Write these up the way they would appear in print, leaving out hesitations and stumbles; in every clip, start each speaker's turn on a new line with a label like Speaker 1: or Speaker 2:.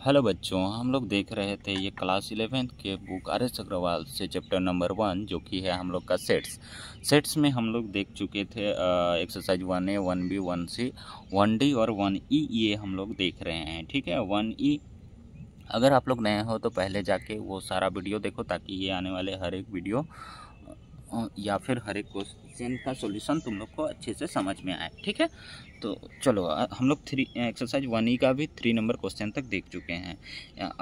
Speaker 1: Hello बच्चों, हम लोग देख रहे थे ये क्लास 11th के बुक आर.एस. अग्रवाल से चैप्टर नंबर 1 जो कि है हम लोग का सेट्स में हम लोग देख चुके थे। Exercise 1A 1B 1C 1D और 1E ये हम लोग देख रहे हैं। ठीक है, 1E अगर आप लोग नए हो तो पहले जाके वो सारा वीडियो देखो ताकि ये आने वाले हर एक वीडियो या फिर हर एक क्वेश्चन का सॉल्यूशन तुम लोग को अच्छे से समझ में आए। ठीक है, तो चलो हम लोग एक्सरसाइज 1E का भी 3 नंबर क्वेश्चन तक देख चुके हैं।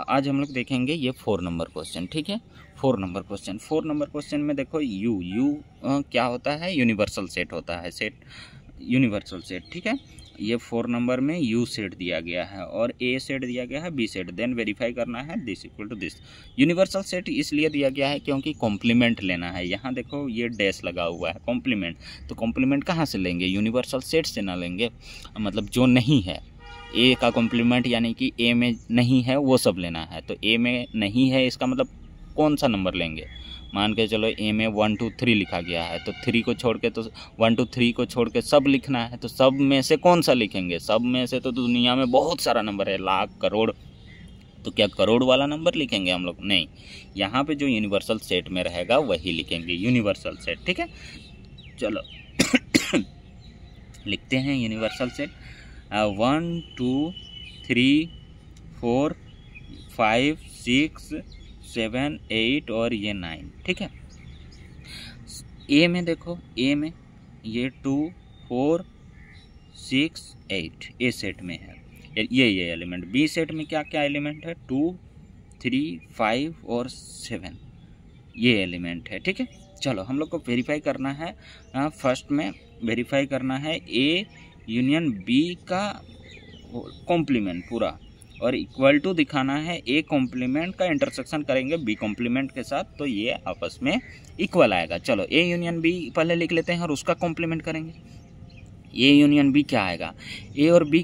Speaker 1: आज हम लोग देखेंगे ये 4 नंबर क्वेश्चन। ठीक है, 4 नंबर क्वेश्चन में देखो यू क्या होता है, यूनिवर्सल सेट होता है, यूनिवर्सल सेट। ठीक है, ये 4 नंबर में यू सेट दिया गया है और ए सेट दिया गया है, बी सेट, देन वेरीफाई करना है this equal to this. Universal set इसलिए दिया गया है क्योंकि कॉम्प्लीमेंट लेना है। यहाँ देखो ये डैश लगा हुआ है कॉम्प्लीमेंट, तो कॉम्प्लीमेंट कहाँ से लेंगे, यूनिवर्सल सेट से ना लेंगे, मतलब जो नहीं है ए का कॉम्प्लीमेंट, यानी कि ए में नहीं है वो सब लेना है। तो ए में नहीं है इसका मतलब कौन सा नंबर लेंगे, मान के चलो ए में 1 2 3 लिखा गया है तो 3 को छोड़ के, तो 1 2 3 को छोड़ के सब लिखना है, तो सब में से कौन सा लिखेंगे, सब में से तो दुनिया में बहुत सारा नंबर है, लाख करोड़, तो क्या करोड़ वाला नंबर लिखेंगे हम लोग, नहीं, यहाँ पे जो यूनिवर्सल सेट में रहेगा वही लिखेंगे, यूनिवर्सल सेट। ठीक है, चलो लिखते हैं यूनिवर्सल सेट। 1 2 3 4 5 6 7 8 और ये 9। ठीक है, ए में देखो, ए में ये 2 4 6 8 ए सेट में है ये एलिमेंट। बी सेट में क्या क्या एलिमेंट है, 2 3 5 और 7 ये एलिमेंट है। ठीक है, चलो हम लोग को वेरीफाई करना है। फर्स्ट में वेरीफाई करना है ए यूनियन बी का कॉम्प्लीमेंट पूरा, और इक्वल टू दिखाना है ए कॉम्प्लीमेंट का इंटरसेक्शन करेंगे बी कॉम्प्लीमेंट के साथ, तो ये आपस में इक्वल आएगा। चलो ए यूनियन बी पहले लिख लेते हैं और उसका कॉम्प्लीमेंट करेंगे। ए यूनियन बी क्या आएगा, ए और बी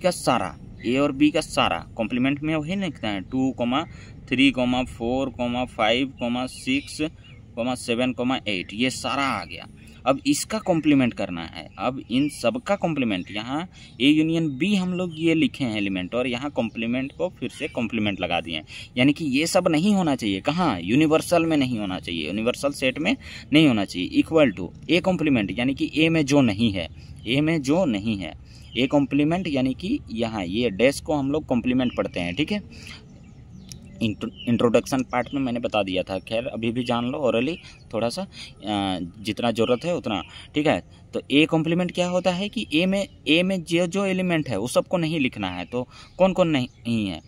Speaker 1: का सारा कॉम्प्लीमेंट में वही लिखता है, 2 3 4 5 6 7 8 ये सारा आ गया। अब इसका कॉम्प्लीमेंट करना है, अब इन सब का कॉम्प्लीमेंट, यहाँ ए यूनियन बी हम लोग ये लिखे हैं एलिमेंट, और यहाँ कॉम्प्लीमेंट को फिर से कॉम्प्लीमेंट लगा दिए हैं, यानी कि ये सब नहीं होना चाहिए, कहाँ, यूनिवर्सल में नहीं होना चाहिए, यूनिवर्सल सेट में नहीं होना चाहिए। इक्वल टू ए कॉम्प्लीमेंट, यानी कि ए में जो नहीं है, ए कॉम्प्लीमेंट, यानी कि यहाँ ये डैश को हम लोग कॉम्प्लीमेंट पढ़ते हैं। ठीक है, इंट्रोडक्शन पार्ट में मैंने बता दिया था, खैर अभी भी जान लो ओरली थोड़ा सा, जितना ज़रूरत है उतना। ठीक है, तो ए कॉम्प्लीमेंट क्या होता है कि ए में जो एलिमेंट है वो सबको नहीं लिखना है, तो कौन कौन नहीं है,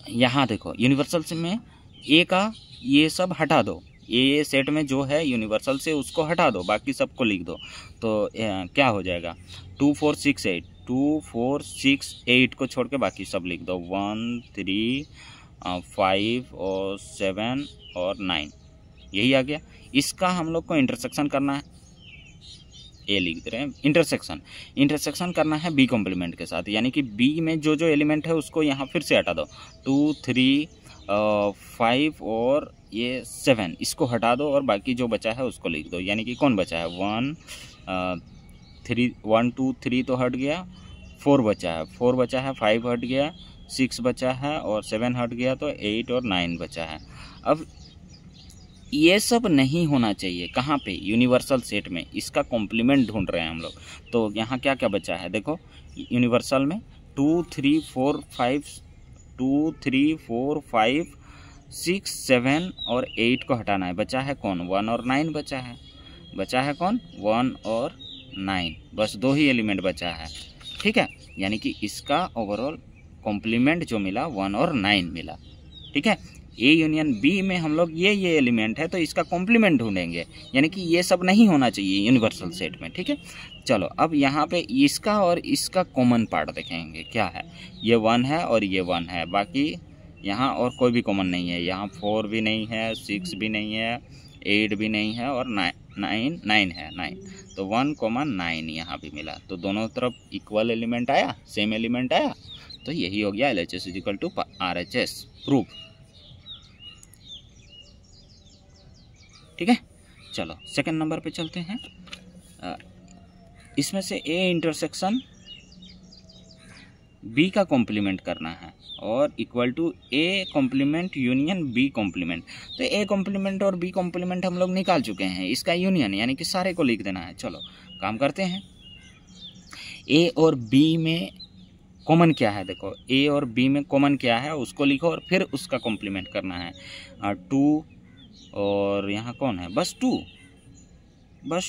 Speaker 1: यहाँ देखो यूनिवर्सल में ए का ये सब हटा दो, ए सेट में जो है यूनिवर्सल से उसको हटा दो, बाकी सबको लिख दो, तो क्या हो जाएगा, 2 4 6 8, 2 4 6 8 को छोड़ के बाकी सब लिख दो, 1 3 5 और 7 और 9 यही आ गया। इसका हम लोग को इंटरसेक्शन करना है, ए लिख दे रहे हैं, इंटरसेक्शन करना है बी कॉम्प्लीमेंट के साथ, यानी कि बी में जो एलिमेंट है उसको यहाँ फिर से हटा दो, 2 3 5 और ये 7 इसको हटा दो और बाकी जो बचा है उसको लिख दो, यानी कि कौन बचा है, 1 2 3 तो हट गया, 4 बचा है, 5 हट गया, 6 बचा है और 7 हट गया, तो 8 और 9 बचा है। अब ये सब नहीं होना चाहिए, कहाँ पे, यूनिवर्सल सेट में, इसका कॉम्प्लीमेंट ढूंढ रहे हैं हम लोग। तो यहाँ क्या क्या बचा है देखो, यूनिवर्सल में 2 3 4 5 6 7 और 8 को हटाना है, बचा है कौन, 1 और 9 बचा है कौन, 1 और 9, बस 2 ही एलिमेंट बचा है। ठीक है, यानी कि इसका ओवरऑल कॉम्प्लीमेंट जो मिला 1 और 9 मिला। ठीक है, ए यूनियन बी में हम लोग ये एलिमेंट है तो इसका कॉम्प्लीमेंट ढूंढेंगे, यानी कि ये सब नहीं होना चाहिए यूनिवर्सल सेट में। ठीक है, चलो अब यहाँ पे इसका और इसका कॉमन पार्ट देखेंगे क्या है, ये 1 है और ये 1 है, बाकी यहाँ और कोई भी कॉमन नहीं है, यहाँ 4 भी नहीं है, 6 भी नहीं है, 8 भी नहीं है और 9 है, 9, तो 1 9 यहाँ भी मिला, तो दोनों तरफ इक्वल एलिमेंट आया, सेम एलिमेंट आया, तो यही हो गया LHS equal to RHS proof. ठीक है, चलो सेकंड नंबर पे चलते हैं। इसमें से ए इंटरसेक्शन बी का कॉम्प्लीमेंट करना है और equal to A complement union B complement. तो ए कॉम्प्लीमेंट और बी कॉम्प्लीमेंट हम लोग निकाल चुके हैं, इसका यूनियन यानी कि सारे को लिख देना है। चलो काम करते हैं। ए और बी में कॉमन क्या है, देखो ए और बी में कॉमन क्या है उसको लिखो और फिर उसका कॉम्प्लीमेंट करना है। 2 और यहाँ कौन है, बस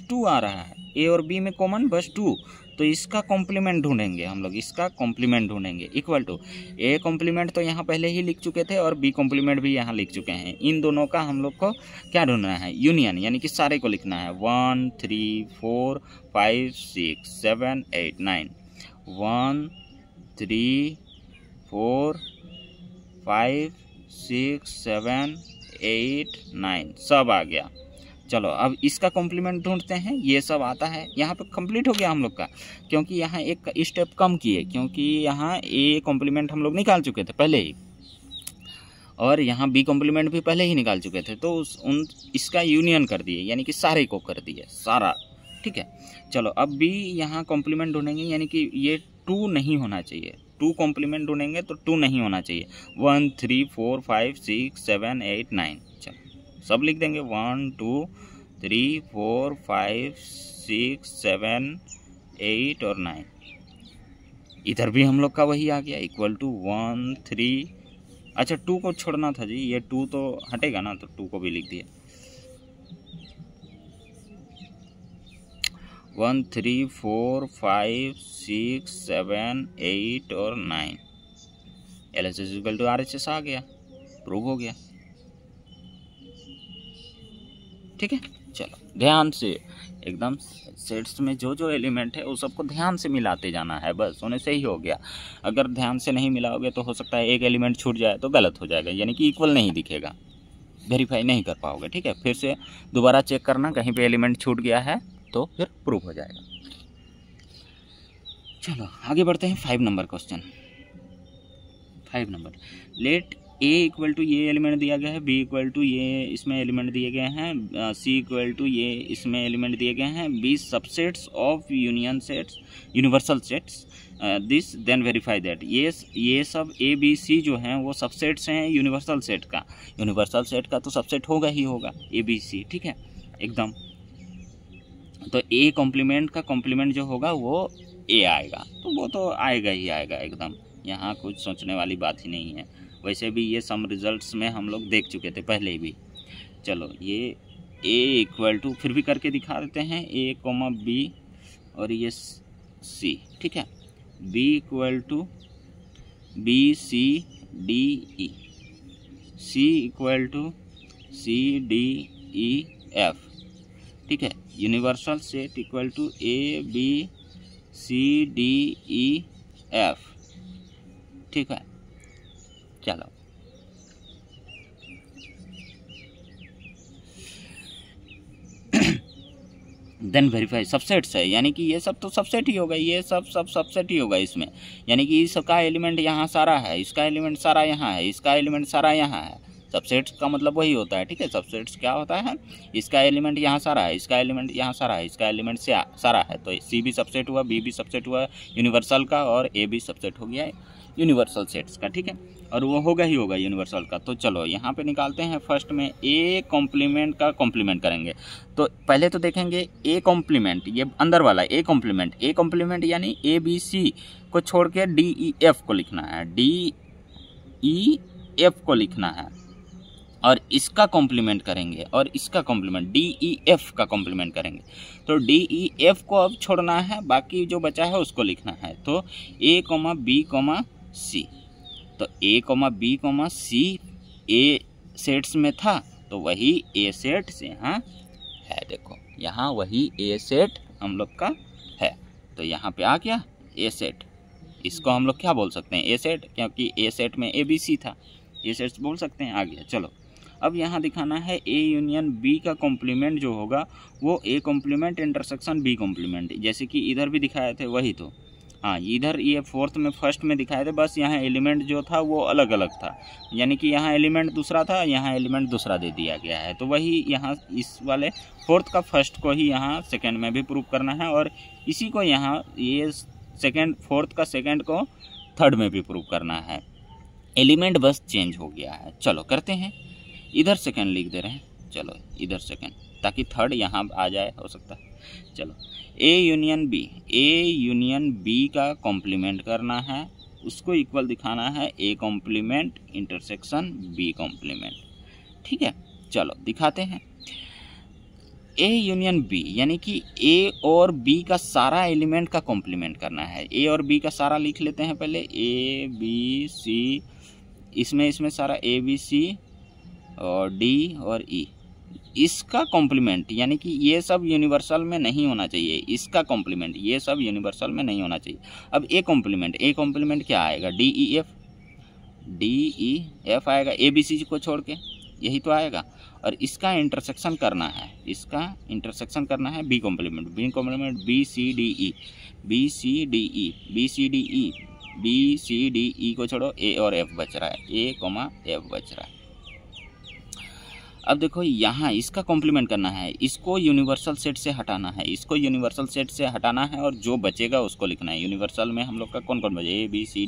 Speaker 1: 2 आ रहा है। ए और बी में कॉमन बस 2, तो इसका कॉम्प्लीमेंट ढूंढेंगे हम लोग, इसका कॉम्प्लीमेंट ढूंढेंगे। इक्वल टू ए कॉम्प्लीमेंट तो यहाँ पहले ही लिख चुके थे और बी कॉम्प्लीमेंट भी यहाँ लिख चुके हैं। इन दोनों का हम लोग को क्या ढूंढना है, यूनियन, यानी कि सारे को लिखना है। 1 3 4 5 6 7 8 9 1 3 4 5 6 7 8 9 सब आ गया। चलो अब इसका कॉम्प्लीमेंट ढूंढते हैं। ये सब आता है, यहाँ पे कंप्लीट हो गया हम लोग का, क्योंकि यहाँ एक स्टेप कम किए, क्योंकि यहाँ ए कॉम्प्लीमेंट हम लोग निकाल चुके थे पहले ही और यहाँ बी कॉम्प्लीमेंट भी पहले ही निकाल चुके थे, तो इसका यूनियन कर दिए, यानी कि सारे को कर दिए, सारा। ठीक है, चलो अब बी यहाँ कॉम्प्लीमेंट ढूंढेंगे, यानी कि ये 2 नहीं होना चाहिए। 2 कॉम्प्लीमेंट ढूंढेंगे तो 2 नहीं होना चाहिए। 1 3 4 5 6 7 8 9 चलो सब लिख देंगे। 1 2 3 4 5 6 7 8 और 9। इधर भी हम लोग का वही आ गया, इक्वल टू 1 3। अच्छा 2 को छोड़ना था जी, ये 2 तो हटेगा ना, तो 2 को भी लिख दिया। 1 3 4 5 6 7 8 और 9। LHS इक्वल टू RHS आ गया, प्रूव हो गया। ठीक है, चलो ध्यान से एकदम सेट्स में जो जो एलिमेंट है वो सबको ध्यान से मिलाते जाना है, बस होने से ही हो गया। अगर ध्यान से नहीं मिलाओगे तो हो सकता है एक एलिमेंट छूट जाए तो गलत हो जाएगा, यानी कि इक्वल नहीं दिखेगा, वेरीफाई नहीं कर पाओगे। ठीक है, फिर से दोबारा चेक करना, कहीं पे एलिमेंट छूट गया है तो फिर प्रूव हो जाएगा। चलो आगे बढ़ते हैं। 5 number question. 5 number, let A equal to ये एलिमेंट दिया गया है, बी इक्वल टू ये इसमें एलिमेंट दिए गए हैं, सी इक्वल टू ये इसमें एलिमेंट दिए गए हैं, B subsets of union sets universal sets this then verify that. ये सब ए बी सी जो हैं वो सबसेट्स हैं यूनिवर्सल सेट का। यूनिवर्सल सेट का तो सबसेट होगा ही होगा ए बी सी। ठीक है एकदम, तो ए कॉम्प्लीमेंट का कॉम्प्लीमेंट जो होगा वो ए आएगा, तो वो तो आएगा ही आएगा एकदम, यहाँ कुछ सोचने वाली बात ही नहीं है। वैसे भी ये सम रिजल्ट्स में हम लोग देख चुके थे पहले भी। चलो ये ए इक्वल टू फिर भी करके दिखा देते हैं, ए कोमा बी और ये सी। ठीक है, B equal to B C D E, C equal to C D E F. ठीक है, universal set equal to A B C D E F. ठीक है, चलो देन वेरीफाई सबसेट्स है, यानी कि ये सब तो सबसेट ही होगा, ये सब सबसेट ही होगा इसमें, यानी कि इसका एलिमेंट यहाँ सारा है, इसका एलिमेंट सारा यहाँ है, इसका एलिमेंट सारा यहाँ है। सबसेट्स का मतलब वही होता है। ठीक है, सबसेट्स क्या होता है, इसका एलिमेंट यहाँ सारा है, इसका एलिमेंट यहाँ सारा है, इसका एलिमेंट सारा है, तो सी भी सबसेट हुआ, बी भी सबसेट हुआ यूनिवर्सल का, और ए भी सबसेट हो गया यूनिवर्सल सेट्स का। ठीक है, और वो होगा ही होगा यूनिवर्सल का। तो चलो यहाँ पे निकालते हैं। फर्स्ट में ए कॉम्प्लीमेंट का कॉम्प्लीमेंट करेंगे, तो पहले तो देखेंगे ए कॉम्प्लीमेंट, ये अंदर वाला ए कॉम्प्लीमेंट यानी ए बी सी को छोड़ के डी ई एफ को लिखना है, डी ई एफ को लिखना है, और इसका कॉम्प्लीमेंट करेंगे और इसका कॉम्प्लीमेंट डी ई एफ का कॉम्प्लीमेंट करेंगे। तो डी ई एफ को अब छोड़ना है, बाकी जो बचा है उसको लिखना है। तो ए कोमा बी कोमा सी, तो ए कोमा बी कोमा सी ए सेट्स में था, तो वही ए सेट से यहाँ है। देखो यहाँ वही ए सेट हम लोग का है, तो यहाँ पे आ गया ए सेट। इसको हम लोग क्या बोल सकते हैं, ए सेट, क्योंकि ए सेट में ए बी सी था, ए सेट्स बोल सकते हैं। आ गया। चलो अब यहाँ दिखाना है ए यूनियन बी का कॉम्प्लीमेंट जो होगा वो A complement intersection B complement, जैसे कि इधर भी दिखाए थे वही। तो हाँ, इधर ये फोर्थ में फर्स्ट में दिखाए थे, बस यहाँ एलिमेंट जो था वो अलग अलग था, यानी कि यहाँ एलिमेंट दूसरा था, यहाँ एलिमेंट दूसरा दे दिया गया है। तो वही यहाँ इस वाले फोर्थ का फर्स्ट को ही यहाँ सेकेंड में भी प्रूव करना है, और इसी को यहाँ ये सेकेंड फोर्थ का सेकेंड को थर्ड में भी प्रूव करना है। एलिमेंट बस चेंज हो गया है। चलो करते हैं, इधर सेकेंड लिख दे रहे हैं, चलो इधर सेकेंड, ताकि थर्ड यहाँ आ जाए, हो सकता है। चलो A union B, A union B का कॉम्प्लीमेंट करना है, उसको इक्वल दिखाना है A complement intersection B complement. ठीक है, चलो दिखाते हैं। ए यूनियन बी यानी कि ए और बी का सारा एलिमेंट का कॉम्प्लीमेंट करना है। ए और बी का सारा लिख लेते हैं पहले, ए बी सी, इसमें सारा ए बी सी और डी और ई, इसका कॉम्प्लीमेंट यानी कि ये सब यूनिवर्सल में नहीं होना चाहिए, इसका कॉम्प्लीमेंट ये सब यूनिवर्सल में नहीं होना चाहिए। अब ए कॉम्प्लीमेंट क्या आएगा, डी ई एफ आएगा, ए बी सी को छोड़ के, यही तो आएगा। और इसका इंटरसेक्शन करना है, B complement B C D E को छोड़ो, ए और एफ बच रहा है, ए कॉमा एफ बच रहा है। अब देखो यहाँ इसका कॉम्प्लीमेंट करना है, इसको यूनिवर्सल सेट से हटाना है, और जो बचेगा उसको लिखना है। यूनिवर्सल में हम लोग का कौन कौन बचे, A B C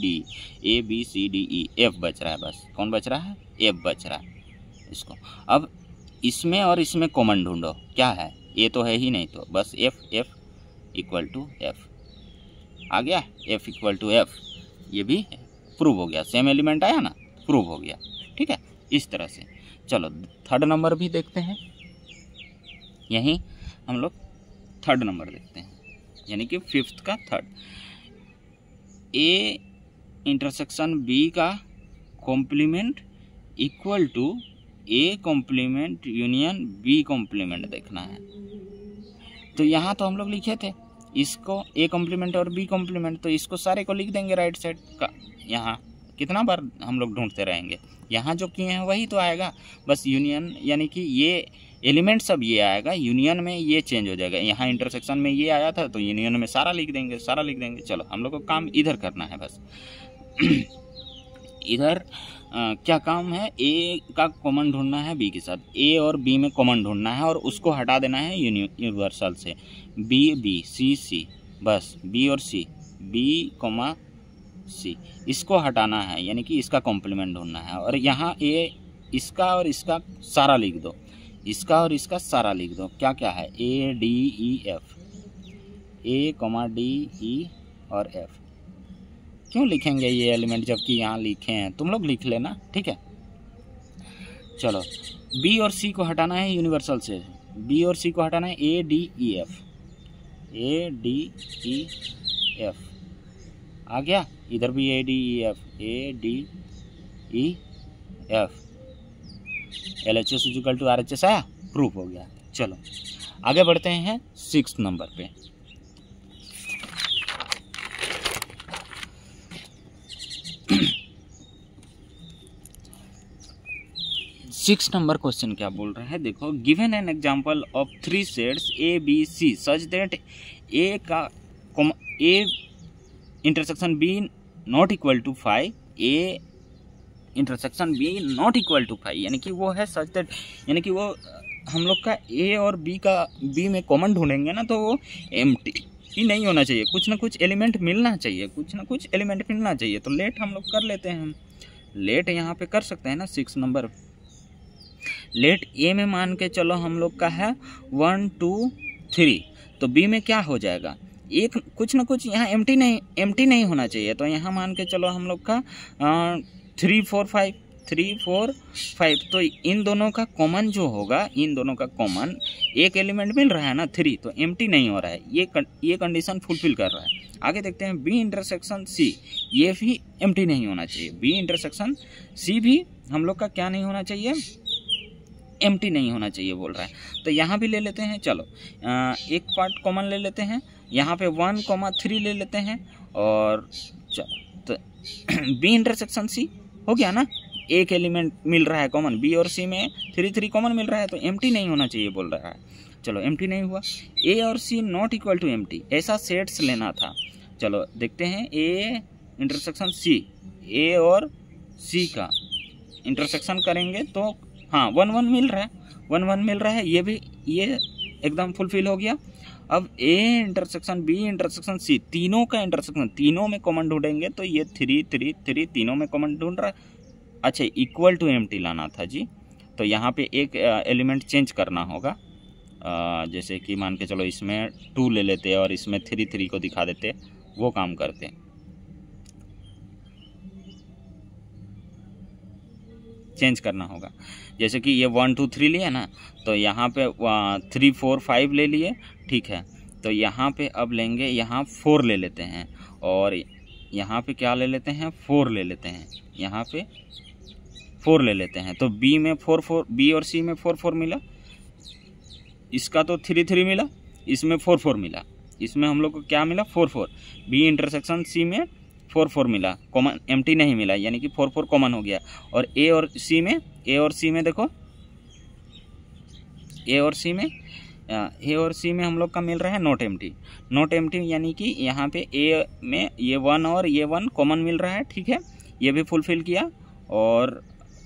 Speaker 1: D E, F बच रहा है, बस कौन बच रहा है, एफ बच रहा है। इसको अब इसमें और इसमें कॉमन ढूंढो, क्या है, ए तो है ही नहीं, तो बस एफ इक्वल टू एफ आ गया, एफ इक्वल टू एफ, ये भी प्रूव हो गया, सेम एलिमेंट आया ना, प्रूव हो गया। ठीक है, इस तरह से। चलो थर्ड नंबर भी देखते हैं, यहीं हम लोग थर्ड नंबर देखते हैं, यानी कि फिफ्थ का थर्ड। ए इंटरसेक्शन बी का complement equal to A complement union B complement देखना है। तो यहाँ तो हम लोग लिखे थे इसको ए कॉम्प्लीमेंट और बी कॉम्प्लीमेंट, तो इसको सारे को लिख देंगे राइट साइड का। यहाँ कितना बार हम लोग ढूंढते रहेंगे, यहाँ जो किए हैं वही तो आएगा, बस यूनियन यानी कि ये एलिमेंट सब ये आएगा, यूनियन में ये चेंज हो जाएगा। यहाँ इंटरसेक्शन में ये आया था तो यूनियन में सारा लिख देंगे। चलो हम लोग को काम इधर करना है बस। इधर क्या काम है, ए का कॉमन ढूंढना है बी के साथ, ए और बी में कॉमन ढूंढना है और उसको हटा देना है यूनिवर्सल से। बी सी, बस बी और सी, बी कॉमा सी, इसको हटाना है, यानी कि इसका कॉम्प्लीमेंट ढूंढना है। और यहाँ ए इसका और इसका सारा लिख दो, क्या क्या है, ए डी ई एफ, ए कॉमा डी ई और एफ। क्यों लिखेंगे ये एलिमेंट जबकि यहाँ लिखे हैं, तुम लोग लिख लेना। ठीक है, चलो बी और सी को हटाना है यूनिवर्सल से, ए डी ई एफ आ गया। इधर भी A D E F, LHS equal to RHS आया, प्रूफ हो गया। चलो आगे बढ़ते हैं 6 नंबर पे। सिक्स नंबर क्वेश्चन क्या बोल रहा है, देखो, गिवन एन एग्जाम्पल ऑफ 3 सेट्स A B C such that A intersection B not equal to 5, A intersection B not equal to 5, यानी कि वो है सच दैट, यानी कि वो हम लोग का ए और बी में कॉमन ढूंढेंगे ना, तो वो एम्प्टी ही नहीं होना चाहिए, कुछ ना कुछ एलिमेंट मिलना चाहिए, तो लेट हम लोग कर लेते हैं। लेट यहाँ पे कर सकते हैं ना 6 नंबर। लेट ए में मान के चलो हम लोग का है 1 2 3, तो बी में क्या हो जाएगा, एक कुछ ना कुछ यहाँ एम्प्टी नहीं होना चाहिए, तो यहाँ मान के चलो हम लोग का 3 4 5, तो इन दोनों का कॉमन जो होगा, एक एलिमेंट मिल रहा है ना 3, तो एम्प्टी नहीं हो रहा है, ये कंडीशन फुलफिल कर रहा है। आगे देखते हैं बी इंटरसेक्शन सी, ये भी एम्प्टी नहीं होना चाहिए, बी इंटरसेक्शन सी भी हम लोग का क्या नहीं होना चाहिए, एम्प्टी नहीं होना चाहिए बोल रहा है। तो यहाँ भी ले लेते हैं, चलो एक पार्ट कॉमन ले लेते हैं, यहाँ पे 1,3 ले लेते हैं, और चलो तो बी इंटरसेक्शन सी हो गया ना, एक एलिमेंट मिल रहा है कॉमन, बी और सी में 3 कॉमन मिल रहा है, तो एम्प्टी नहीं होना चाहिए बोल रहा है। चलो एम्प्टी नहीं हुआ, ए और सी नॉट इक्वल टू एम्प्टी, ऐसा सेट्स लेना था। चलो देखते हैं ए इंटरसेक्शन सी, ए और सी का इंटरसेक्शन करेंगे तो हाँ 1 1 मिल रहा है, ये भी ये एकदम फुलफिल हो गया। अब A intersection B intersection C, तीनों का इंटरसेक्शन, तीनों में कॉमन ढूंढेंगे तो ये 3 3 3 तीनों में कॉमन ढूंढ रहा है। अच्छा, इक्वल टू एम्प्टी लाना था जी, तो यहाँ पे एक एलिमेंट चेंज करना होगा। जैसे कि मान के चलो इसमें 2 ले लेते और इसमें 3 3 को दिखा देते, वो काम करते। चेंज करना होगा, जैसे कि ये 1 2 3 लिया ना, तो यहाँ पे 3 4 5 ले लिए, ठीक है। तो यहाँ पे अब लेंगे, यहाँ 4 ले लेते हैं और यहाँ पे क्या ले लेते हैं, 4 ले लेते हैं, यहाँ पे 4 ले लेते हैं। तो बी में 4 4, बी और सी में 4 4 मिला, इसका तो 3 3 मिला, इसमें 4 4 मिला, इसमें हम लोग को क्या मिला 4 4। बी इंटरसेक्शन सी में 4 4 मिला, कॉमन एम्प्टी नहीं मिला, यानी कि 4 4 कॉमन हो गया। और ए और सी में देखो, ए और सी में हम लोग का मिल रहा है नॉट एम्प्टी, यानी कि यहाँ पे ए में ये 1 और ये 1 कॉमन मिल रहा है, ठीक है, ये भी फुलफिल किया। और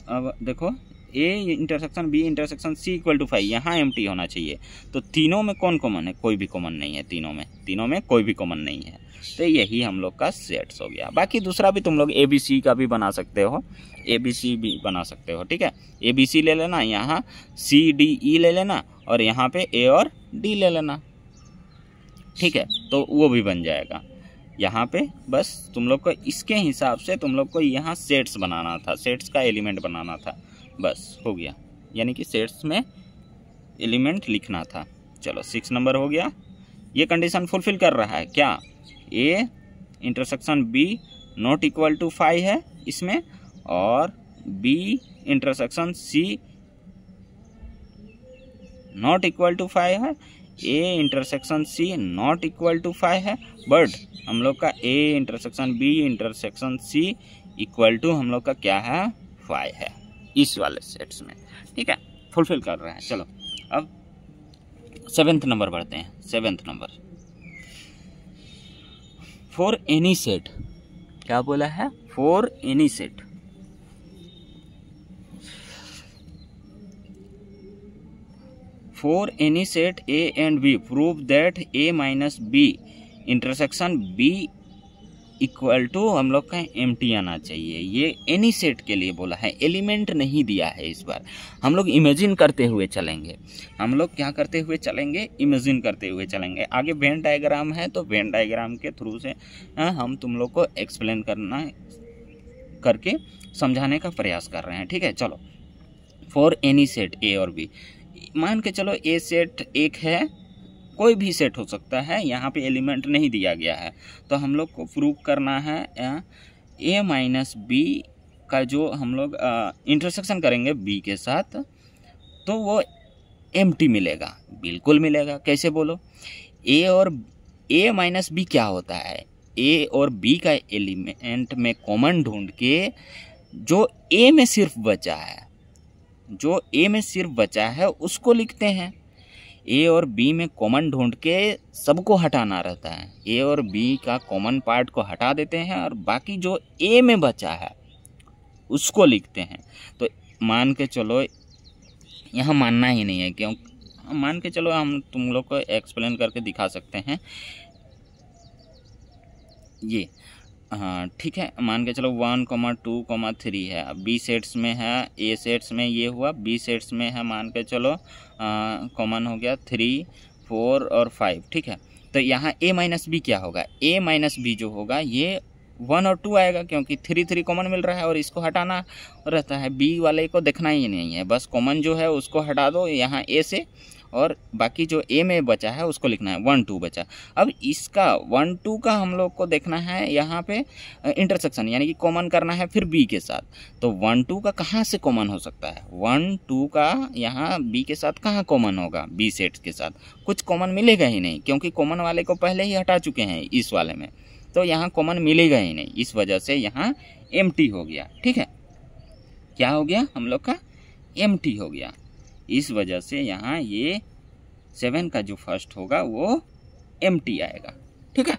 Speaker 1: अब देखो A intersection B intersection C equal to 5, यहाँ एम्प्टी होना चाहिए। तो तीनों में कौन कॉमन है, कोई भी कॉमन नहीं है, तीनों में कोई भी कॉमन नहीं है। तो यही हम लोग का सेट्स हो गया। बाकी दूसरा भी तुम लोग ए बी सी का भी बना सकते हो, ए बी सी भी बना सकते हो, ठीक है। ए बी सी ले लेना, यहाँ सी डी ई ले लेना और यहाँ पे ए और डी ले लेना, ठीक है, तो वो भी बन जाएगा। यहाँ पे बस तुम लोग को इसके हिसाब से तुम लोग को यहाँ सेट्स बनाना था, सेट्स का एलिमेंट बनाना था, बस हो गया, यानी कि सेट्स में एलिमेंट लिखना था। चलो 6 नंबर हो गया। ये कंडीशन फुलफिल कर रहा है क्या, A intersection B not equal to 5 है इसमें, और B intersection C not equal to 5 है, A intersection C not equal to 5 है, बट हम लोग का A intersection B intersection C equal to हम लोग का क्या है 5 है, इस वाले सेट्स में, ठीक है, फुलफिल कर रहा है। चलो अब 7th नंबर बढ़ते हैं। 7th number, for any set, क्या बोला है, for any set, for any set A and B prove that A minus B intersection B equal to हम लोग का एम्प्टी आना चाहिए। ये एनी सेट के लिए बोला है, एलिमेंट नहीं दिया है। इस बार हम लोग इमेजिन करते हुए चलेंगे, हम लोग क्या करते हुए चलेंगे, इमेजिन करते हुए चलेंगे। आगे वेन डायग्राम है, तो वेन डायग्राम के थ्रू से हम तुम लोग को एक्सप्लेन करके समझाने का प्रयास कर रहे हैं, ठीक है। चलो, फॉर एनी सेट ए और बी, मान के चलो ए सेट एक है, कोई भी सेट हो सकता है, यहाँ पे एलिमेंट नहीं दिया गया है, तो हम लोग को प्रूव करना है ए माइनस बी का जो हम लोग इंटरसेक्शन करेंगे बी के साथ, तो वो एम्प्टी मिलेगा, बिल्कुल मिलेगा। कैसे बोलो, ए माइनस बी क्या होता है, ए और बी का एलिमेंट में कॉमन ढूंढ के जो ए में सिर्फ बचा है उसको लिखते हैं। ए और बी में कॉमन ढूंढ के सबको हटाना रहता है, ए और बी का कॉमन पार्ट को हटा देते हैं और बाकी जो ए में बचा है उसको लिखते हैं। तो मान के चलो, यहाँ मानना ही नहीं है, क्यों, मान के चलो हम तुम लोग को एक्सप्लेन करके दिखा सकते हैं ये, हाँ ठीक है। मान के चलो 1, 2, 3 है, बी सेट्स में है, ए सेट्स में ये हुआ, बी सेट्स में है, मान के चलो कॉमन हो गया 3, 4 और 5, ठीक है। तो यहाँ ए माइनस बी क्या होगा, ए माइनस बी जो होगा ये 1 और 2 आएगा, क्योंकि 3 3 कॉमन मिल रहा है और इसको हटाना रहता है, बी वाले को देखना ही नहीं है, बस कॉमन जो है उसको हटा दो यहाँ ए से, और बाकी जो ए में बचा है उसको लिखना है। 1 2 बचा। अब इसका 1 2 का हम लोग को देखना है यहाँ पे इंटरसेक्शन, यानी कि कॉमन करना है फिर बी के साथ। तो 1 2 का कहाँ से कॉमन हो सकता है, 1 2 का यहाँ बी के साथ कहाँ कॉमन होगा, बी सेट्स के साथ कुछ कॉमन मिलेगा ही नहीं, क्योंकि कॉमन वाले को पहले ही हटा चुके हैं इस वाले में, तो यहाँ कॉमन मिलेगा ही नहीं, इस वजह से यहाँ एम्प्टी हो गया, ठीक है। क्या हो गया, हम लोग का एम्प्टी हो गया, इस वजह से यहाँ ये 7 का जो फर्स्ट होगा वो एम्प्टी आएगा, ठीक है।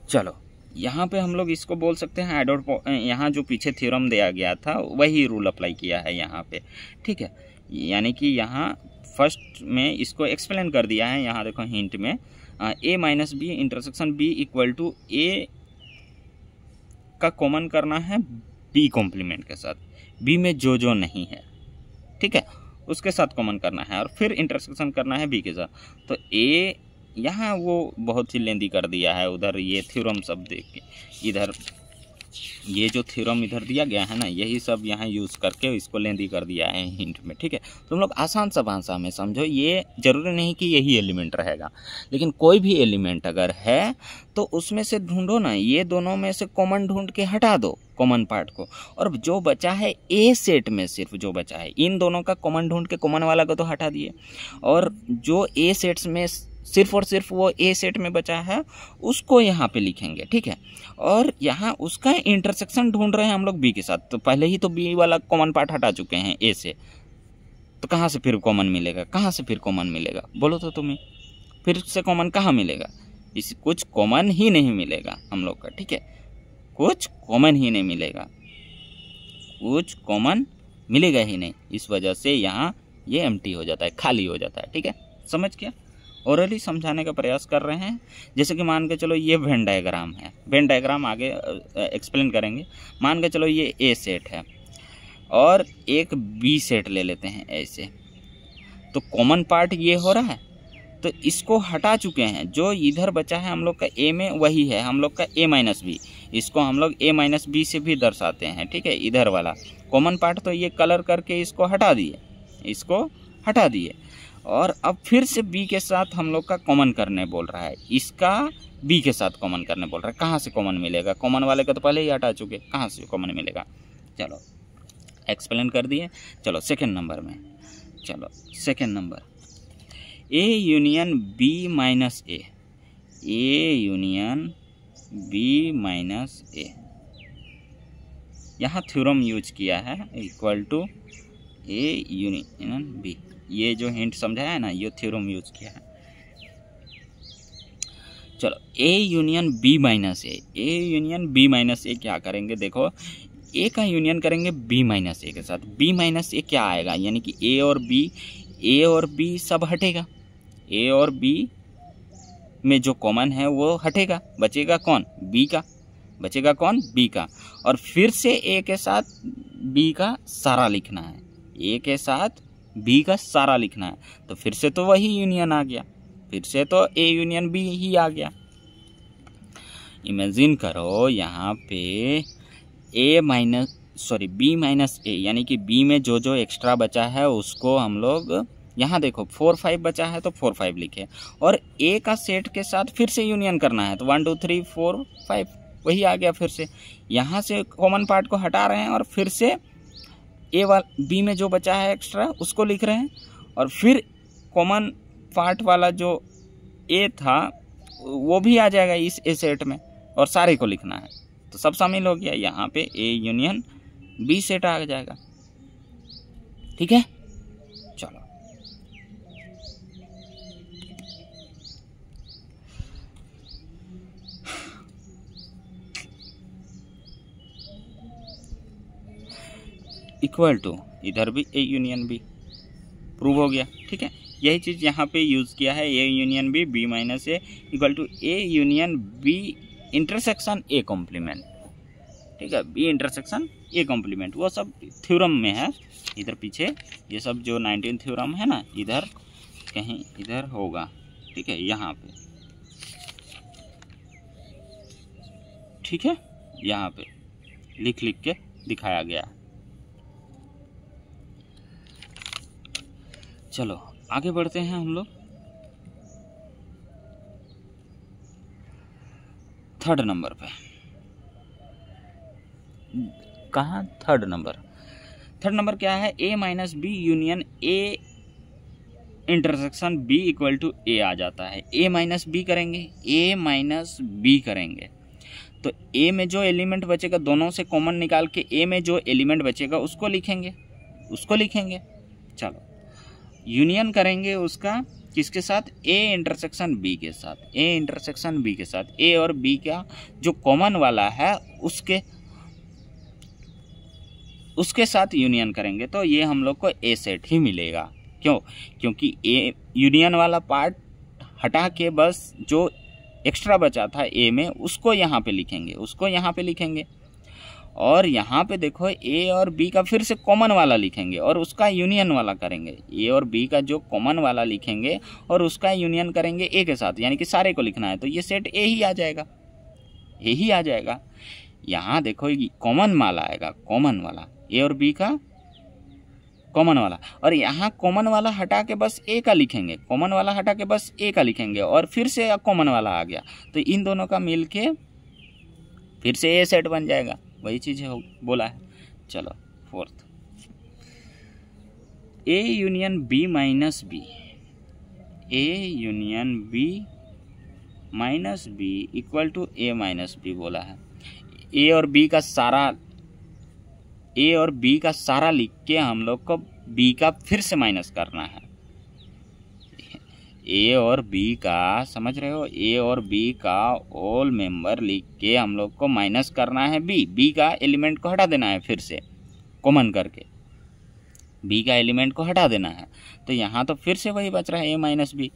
Speaker 1: चलो यहाँ पे हम लोग इसको बोल सकते हैं यहाँ जो पीछे थ्योरम दिया गया था वही रूल अप्लाई किया है यहाँ पे, ठीक है। यानी कि यहाँ फर्स्ट में इसको एक्सप्लेन कर दिया है। यहाँ देखो हिंट में A minus B intersection B equal to A का कॉमन करना है बी कॉम्प्लीमेंट के साथ, बी में जो नहीं है, ठीक है, उसके साथ कॉमन करना है और फिर इंटरसेक्शन करना है बी के साथ। तो ए यहाँ वो बहुत ही लेंदी कर दिया है, उधर ये थ्योरम सब देख के, इधर ये जो थ्योरम इधर दिया गया है ना, यही सब यहाँ यूज़ करके इसको लेंदी कर दिया है हिंट में, ठीक है। तुम लोग आसान सा भाषा में समझो, ये जरूरी नहीं कि यही एलिमेंट रहेगा, लेकिन कोई भी एलिमेंट अगर है तो उसमें से ढूंढो ना, ये दोनों में से कॉमन ढूंढ के हटा दो कॉमन पार्ट को, और जो बचा है ए सेट में सिर्फ जो बचा है इन दोनों का कॉमन ढूंढ के कॉमन वाला को तो हटा दिए, और जो ए सेट्स में सिर्फ और सिर्फ वो ए सेट में बचा है उसको यहाँ पे लिखेंगे, ठीक है। और यहाँ उसका इंटरसेक्शन ढूंढ रहे हैं हम लोग बी के साथ, तो पहले ही तो बी वाला कॉमन पार्ट हटा चुके हैं ए से, तो कहाँ से फिर कॉमन मिलेगा, कहाँ से फिर कॉमन मिलेगा, बोलो तो तुम्हें, फिर से कॉमन कहाँ मिलेगा, इस कुछ कॉमन ही नहीं मिलेगा हम लोग का, ठीक है, कुछ कॉमन ही नहीं मिलेगा, कुछ कॉमन मिलेगा ही नहीं, इस वजह से यहाँ ये एम्प्टी हो जाता है, खाली हो जाता है, ठीक है। समझ गया? ओरली समझाने का प्रयास कर रहे हैं। जैसे कि मान के चलो ये वेन डायग्राम है, वेन डायग्राम आगे एक्सप्लेन करेंगे। मान के चलो ये ए सेट है और एक बी सेट ले लेते हैं ऐसे, तो कॉमन पार्ट ये हो रहा है, तो इसको हटा चुके हैं, जो इधर बचा है हम लोग का ए में वही है हम लोग का ए माइनस बी, इसको हम लोग ए माइनस बी से भी दर्शाते हैं, ठीक है। इधर वाला कॉमन पार्ट तो ये कलर करके इसको हटा दिए, इसको हटा दिए, और अब फिर से बी के साथ हम लोग का कॉमन करने बोल रहा है, इसका बी के साथ कॉमन करने बोल रहा है। कहाँ से कॉमन मिलेगा, कॉमन वाले का तो पहले ही हटा चुके, कहाँ से कॉमन मिलेगा, चलो एक्सप्लेन कर दिए। चलो सेकेंड नंबर में, चलो second number, A union B minus A, A union B minus A, यहाँ थ्योरम यूज किया है equal to A union B, ये जो हिंट समझाया है ना, ये थ्योरम यूज किया है। चलो A union B minus A, A union B minus A क्या करेंगे, देखो ए का यूनियन करेंगे बी माइनस ए के साथ, बी माइनस ए क्या आएगा, यानी कि ए और बी सब हटेगा, ए और बी में जो कॉमन है वो हटेगा, बचेगा कौन, बी का, बचेगा कौन, बी का, और फिर से ए के साथ बी का सारा लिखना है, ए के साथ बी का सारा लिखना है, तो फिर से तो वही यूनियन आ गया, फिर से तो ए यूनियन बी ही आ गया। इमेजिन करो यहाँ पे बी माइनस ए, यानी कि बी में जो जो एक्स्ट्रा बचा है उसको हम लोग, यहाँ देखो 4 5 बचा है तो 4 5 लिखे, और ए का सेट के साथ फिर से यूनियन करना है, तो 1 2 3 4 5 वही आ गया, फिर से यहाँ से कॉमन पार्ट को हटा रहे हैं और फिर से ए वाला बी में जो बचा है एक्स्ट्रा उसको लिख रहे हैं, और फिर कॉमन पार्ट वाला जो ए था वो भी आ जाएगा इस ए सेट में, और सारे को लिखना है, तो सब शामिल हो गया, यहाँ पे ए यूनियन बी सेट आ जाएगा, ठीक है। चलो इक्वल टू, इधर भी ए यूनियन बी प्रूव हो गया, ठीक है। यही चीज़ यहाँ पे यूज़ किया है, A union B, B minus A equal to A union B intersection A complement, ठीक है, बी इंटरसेक्शन ए कॉम्प्लीमेंट, वो सब थ्योरम में है, इधर पीछे ये सब जो 19 थ्योरम है ना, इधर कहीं इधर होगा, ठीक है, यहाँ पे, ठीक है, यहाँ पे लिख लिख के दिखाया गया है। चलो आगे बढ़ते हैं हम लोग थर्ड नंबर पे। कहाँ, थर्ड नंबर क्या है, A minus B union A intersection B equal to A आ जाता है। ए माइनस बी करेंगे, ए माइनस बी करेंगे, तो ए में जो एलिमेंट बचेगा दोनों से कॉमन निकाल के ए में जो एलिमेंट बचेगा उसको लिखेंगे। चलो यूनियन करेंगे उसका किसके साथ, ए इंटरसेक्शन बी के साथ, ए इंटरसेक्शन बी के साथ, ए और बी का जो कॉमन वाला है उसके साथ यूनियन करेंगे, तो ये हम लोग को ए सेट ही मिलेगा, क्यों? क्योंकि ए यूनियन वाला पार्ट हटा के बस जो एक्स्ट्रा बचा था ए में उसको यहाँ पे लिखेंगे, उसको यहाँ पे लिखेंगे, और यहाँ पे देखो ए और बी का फिर से कॉमन वाला लिखेंगे और उसका यूनियन वाला करेंगे। ए और बी का जो कॉमन वाला लिखेंगे और उसका यूनियन करेंगे ए के साथ, यानी कि सारे को लिखना है, तो ये सेट ए ही आ जाएगा, ए ही आ जाएगा। यहाँ देखो कॉमन वाला आएगा, कॉमन वाला ए और बी का कॉमन वाला, और यहाँ कॉमन वाला हटा के बस ए का लिखेंगे, कॉमन वाला हटा के बस ए का लिखेंगे, और फिर से कॉमन वाला आ गया, तो इन दोनों का मिल के फिर से ए सेट बन जाएगा। वही चीज़ है बोला है। चलो fourth, A union B minus B, A union B minus B equal to A minus B बोला है। ए और बी का सारा लिख के हम लोग को बी का फिर से माइनस करना है। ए और बी का, समझ रहे हो, ए और बी का ऑल मेंबर लिख के हम लोग को माइनस करना है बी का एलिमेंट को हटा देना है, फिर से कॉमन करके बी का एलिमेंट को हटा देना है। तो यहाँ तो फिर से वही बच रहा है ए माइनस बी,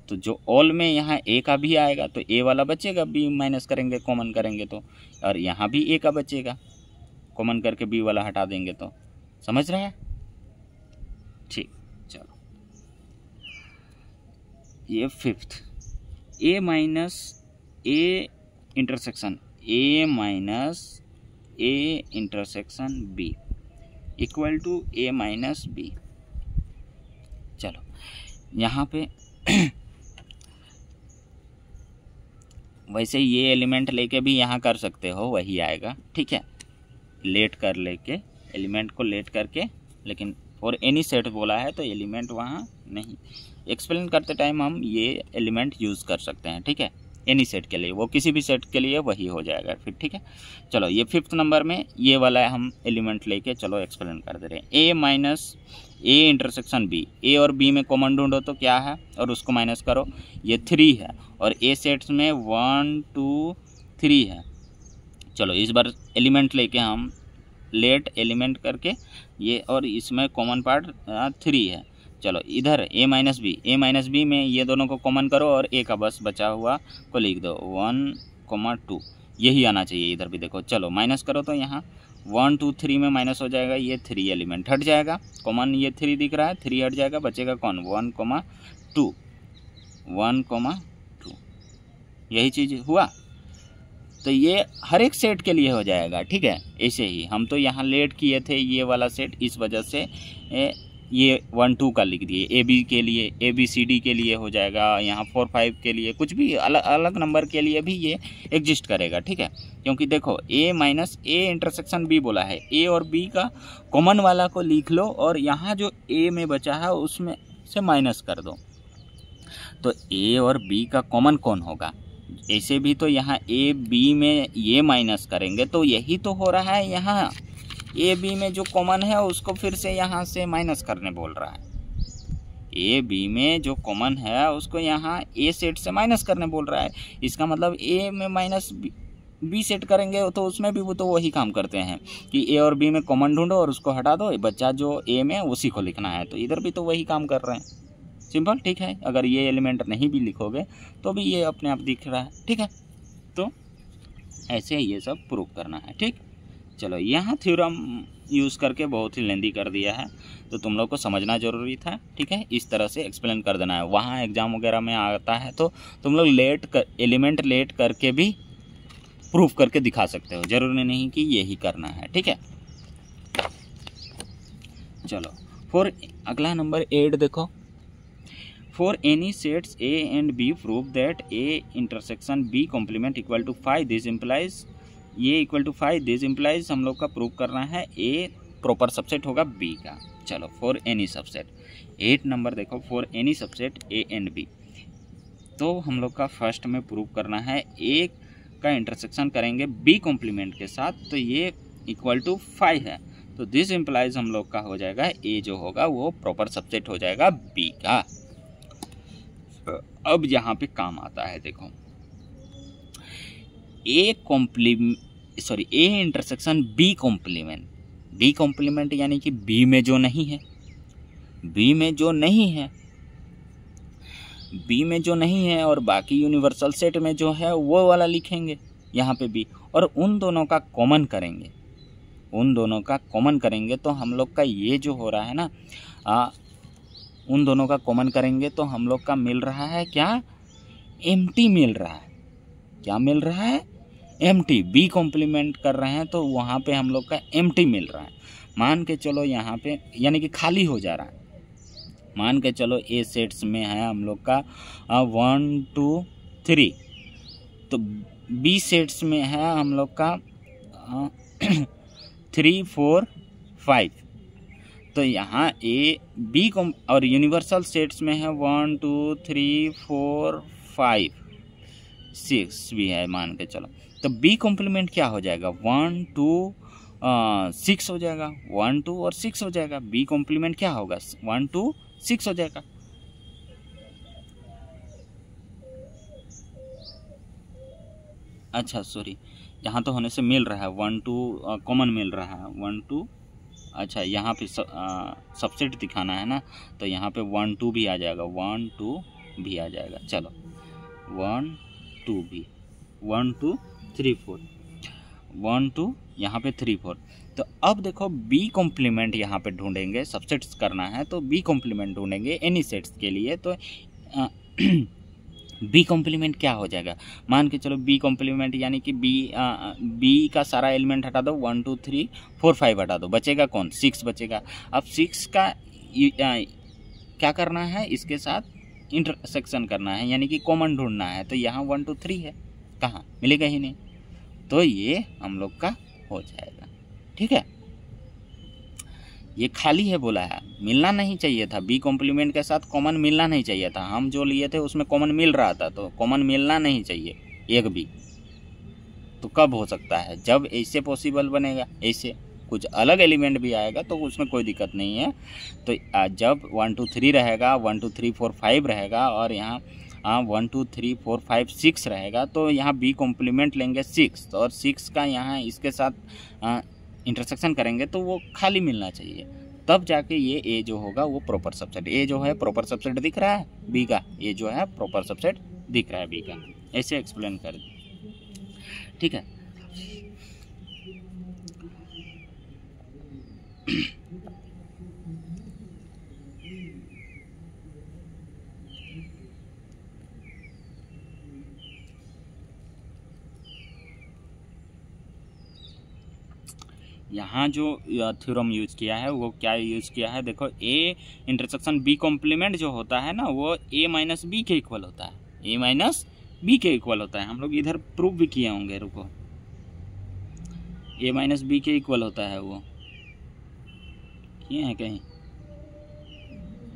Speaker 1: तो जो ऑल में यहाँ ए का भी आएगा तो ए वाला बचेगा, बी माइनस करेंगे कॉमन करेंगे तो, और यहाँ भी ए का बचेगा, कॉमन करके बी वाला हटा देंगे तो, समझ रहा है? ठीक, चलो ये fifth, A minus A intersection A minus A intersection B equal to A minus B. चलो यहाँ पे वैसे ये एलिमेंट लेके भी यहाँ कर सकते हो, वही आएगा, ठीक है, लेट कर लेके एलिमेंट को लेट करके, लेकिन और एनी सेट बोला है तो एलिमेंट वहाँ नहीं, एक्सप्लेन करते टाइम हम ये एलिमेंट यूज़ कर सकते हैं, ठीक है, एनी सेट के लिए, वो किसी भी सेट के लिए वही हो जाएगा फिर, ठीक है। चलो ये फिफ्थ नंबर में ये वाला हम एलिमेंट लेके चलो एक्सप्लेन कर दे रहे हैं। ए माइनस ए इंटरसेक्शन बी, ए और बी में कॉमन ढूंढो तो क्या है और उसको माइनस करो, ये 3 है, और ए सेट्स में 1 2 3 है। चलो इस बार एलिमेंट लेके हम लेट एलिमेंट करके ये, और इसमें कॉमन पार्ट 3 है। चलो इधर ए माइनस बी में ये दोनों को कॉमन करो और ए का बस बचा हुआ को लिख दो 1, 2, यही आना चाहिए इधर भी। देखो चलो माइनस करो तो यहाँ 1 2 3 में माइनस हो जाएगा, ये 3 एलिमेंट हट जाएगा, कॉमन ये 3 दिख रहा है, 3 हट जाएगा, बचेगा कौन 1, 2, 1, 2, यही चीज़ हुआ। तो ये हर एक सेट के लिए हो जाएगा, ठीक है। ऐसे ही हम तो यहाँ लेट किए थे ये वाला सेट, इस वजह से ये 1 2 का लिख दिए, ए बी के लिए, ए बी सी डी के लिए हो जाएगा, यहाँ 4 5 के लिए, कुछ भी अलग अलग नंबर के लिए भी ये एग्जिस्ट करेगा, ठीक है। क्योंकि देखो ए माइनस ए इंटरसेक्शन बी बोला है, ए और बी का कॉमन वाला को लिख लो और यहाँ जो ए में बचा है उसमें से माइनस कर दो, तो ए और बी का कॉमन कौन होगा। ऐसे भी तो यहाँ ए बी में ये माइनस करेंगे तो यही तो हो रहा है, यहाँ ए बी में जो कॉमन है उसको फिर से यहाँ से माइनस करने बोल रहा है। ए बी में जो कॉमन है उसको यहाँ ए सेट से माइनस करने बोल रहा है। इसका मतलब ए में माइनस बी सेट करेंगे तो उसमें भी वो तो वही काम करते हैं कि ए और बी में कॉमन ढूंढो और उसको हटा दो, बच्चा जो ए में उसी को लिखना है, तो इधर भी तो वही काम कर रहे हैं, सिंपल, ठीक है। अगर ये एलिमेंट नहीं भी लिखोगे तो भी ये अपने आप दिख रहा है, ठीक है। तो ऐसे ये सब प्रूव करना है, ठीक। चलो यहाँ थ्योरम यूज़ करके बहुत ही लेंदी कर दिया है, तो तुम लोग को समझना जरूरी था, ठीक है। इस तरह से एक्सप्लेन कर देना है, वहाँ एग्जाम वगैरह में आता है तो तुम लोग एलिमेंट लेट करके भी प्रूफ करके दिखा सकते हो, जरूरी नहीं कि यही करना है, ठीक है। चलो अगला नंबर 8 देखो, For any sets A and B, prove that A intersection B complement equal to 5. This implies A equal to 5. This implies हम लोग का प्रूव करना है A प्रॉपर सबसेट होगा B का। चलो for any सबसेट 8 नंबर देखो, for any subset A and B, तो हम लोग का फर्स्ट में प्रूव करना है A का इंटरसेक्शन करेंगे B कॉम्प्लीमेंट के साथ, तो ये इक्वल टू 5 है, तो दिस इम्प्लाइज हम लोग का हो जाएगा A जो होगा वो प्रॉपर सबसेट हो जाएगा B का। अब यहाँ पे काम आता है, देखो ए इंटरसेक्शन बी कॉम्प्लीमेंट यानी कि बी में जो नहीं है, बी में जो नहीं है, बी में जो नहीं है और बाकी यूनिवर्सल सेट में जो है वो वाला लिखेंगे यहाँ पे बी, और उन दोनों का कॉमन करेंगे, उन दोनों का कॉमन करेंगे तो हम लोग का ये जो हो रहा है ना, उन दोनों का कॉमन करेंगे तो हम लोग का मिल रहा है क्या, एम्प्टी मिल रहा है। क्या मिल रहा है, एम्प्टी। बी कॉम्प्लीमेंट कर रहे हैं तो वहाँ पे हम लोग का एम्प्टी मिल रहा है। मान के चलो यहाँ पे यानी कि खाली हो जा रहा है। मान के चलो ए सेट्स में है हम लोग का 1 2 3, तो बी सेट्स में है हम लोग का 3 4 5। तो यहाँ ए बी और यूनिवर्सल सेट्स में है 1 2 3 4 5 6 भी है मान के चलो। तो बी कॉम्प्लीमेंट क्या हो जाएगा, 1 2 6 हो जाएगा, 1 2 और 6 हो जाएगा। बी कॉम्प्लीमेंट क्या होगा, 1 2 6 हो जाएगा। अच्छा सॉरी, यहाँ तो होने से मिल रहा है 1 2 कॉमन मिल रहा है 1 2। अच्छा यहाँ पे सबसेट दिखाना है ना, तो यहाँ पे 1 2 भी आ जाएगा, 1 2 भी आ जाएगा। चलो 1 2 भी, 1 2 3 4, 1 2 यहाँ पे 3 4। तो अब देखो बी कॉम्प्लीमेंट यहाँ पे ढूंढेंगे, सबसेट्स करना है तो बी कॉम्प्लीमेंट ढूंढेंगे एनी सेट्स के लिए। तो बी कॉम्प्लीमेंट क्या हो जाएगा, मान के चलो बी कॉम्प्लीमेंट यानी कि बी का सारा एलिमेंट हटा दो, 1 2 3 4 5 हटा दो, बचेगा कौन, 6 बचेगा। अब 6 का क्या करना है, इसके साथ इंटरसेक्शन करना है यानी कि कॉमन ढूंढना है। तो यहाँ 1 2 3 है, कहाँ मिलेगा ही नहीं, तो ये हम लोग का हो जाएगा। ठीक है, ये खाली है बोला है, मिलना नहीं चाहिए था, बी कॉम्प्लीमेंट के साथ कॉमन मिलना नहीं चाहिए था। हम जो लिए थे उसमें कॉमन मिल रहा था, तो कॉमन मिलना नहीं चाहिए एक भी। तो कब हो सकता है, जब ऐसे पॉसिबल बनेगा, ऐसे कुछ अलग एलिमेंट भी आएगा तो उसमें कोई दिक्कत नहीं है। तो जब 1 2 3 रहेगा, 1 2 3 4 5 रहेगा और यहाँ 1 2 3 4 5 6 रहेगा, तो यहाँ बी कॉम्प्लीमेंट लेंगे 6 और 6 का यहाँ इसके साथ इंटरसेक्शन करेंगे तो वो खाली मिलना चाहिए, तब जाके ये ए जो होगा वो प्रॉपर सबसेट। ए जो है प्रॉपर सबसेट दिख रहा है बी का, ए जो है प्रॉपर सबसेट दिख रहा है बी का। ऐसे एक्सप्लेन कर दिया, ठीक है। यहाँ जो थ्योरम यूज किया है वो क्या यूज किया है, देखो ए इंटरसेक्शन बी कॉम्प्लीमेंट जो होता है ना वो ए माइनस बी के इक्वल होता है, ए माइनस बी के इक्वल होता है। हम लोग इधर प्रूफ भी किए होंगे, रुको, ए माइनस बी के इक्वल होता है, वो किए हैं कहीं,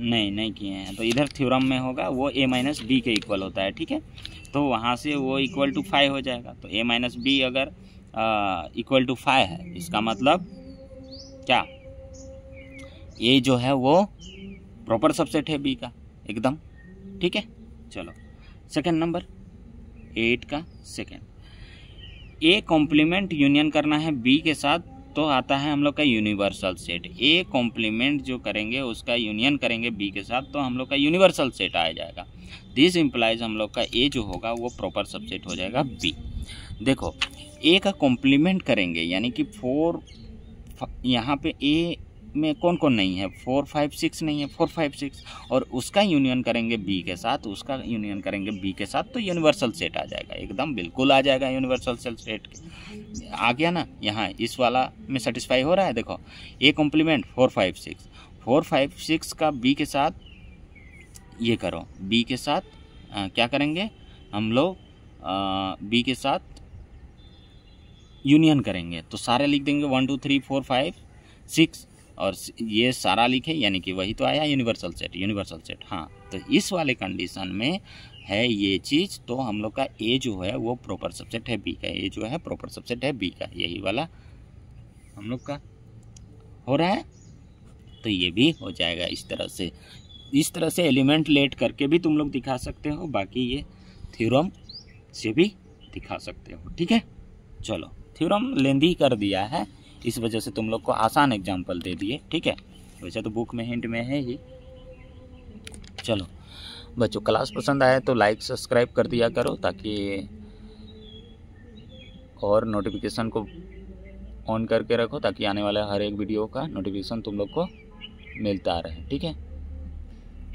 Speaker 1: नहीं किए हैं, तो इधर थ्योरम में होगा वो ए माइनस बी के इक्वल होता है। ठीक है, तो वहाँ से वो इक्वल टू 5 हो जाएगा। तो ए माइनस बी अगर इक्वल टू 5 है, इसका मतलब क्या, ये जो है वो प्रॉपर सबसेट है बी का एकदम। ठीक है, चलो सेकंड नंबर 8 का सेकंड, ए कॉम्प्लीमेंट यूनियन करना है बी के साथ, तो आता है हम लोग का यूनिवर्सल सेट। ए कॉम्प्लीमेंट जो करेंगे उसका यूनियन करेंगे बी के साथ तो हम लोग का यूनिवर्सल सेट आ जाएगा। दिस इम्प्लाइज हम लोग का ए जो होगा वो प्रॉपर सबसेट हो जाएगा बी। देखो ए का कॉम्प्लीमेंट करेंगे यानी कि 4, यहाँ पे ए में कौन कौन नहीं है, 4 5 6 नहीं है, 4 5 6, और उसका यूनियन करेंगे बी के साथ, उसका यूनियन करेंगे बी के साथ, तो यूनिवर्सल सेट आ जाएगा, एकदम बिल्कुल आ जाएगा यूनिवर्सल सेट। आ गया ना, यहाँ इस वाला में सेटिस्फाई हो रहा है। देखो ए कॉम्प्लीमेंट 4 5 6, 4 5 6 का बी के साथ ये करो, बी के साथ क्या करेंगे हम लोग, बी के साथ यूनियन करेंगे, तो सारे लिख देंगे 1 2 3 4 5 6 और ये सारा लिखे, यानी कि वही तो आया यूनिवर्सल सेट, यूनिवर्सल सेट। हाँ, तो इस वाले कंडीशन में है ये चीज़, तो हम लोग का ए जो है वो प्रॉपर सबसेट है बी का, ए जो है प्रॉपर सबसेट है बी का, यही वाला हम लोग का हो रहा है। तो ये भी हो जाएगा इस तरह से एलिमेंट लेट करके भी तुम लोग दिखा सकते हो, बाकी ये थ्योरम से भी दिखा सकते हो। ठीक है, चलो थ्योरम लेंदी कर दिया है, इस वजह से तुम लोग को आसान एग्जाम्पल दे दिए। ठीक है, वैसे तो बुक में हिंट में है ही, चलो बच्चों, क्लास पसंद आया तो लाइक सब्सक्राइब कर दिया करो, ताकि और नोटिफिकेशन को ऑन करके रखो, ताकि आने वाला हर एक वीडियो का नोटिफिकेशन तुम लोग को मिलता रहे। ठीक है।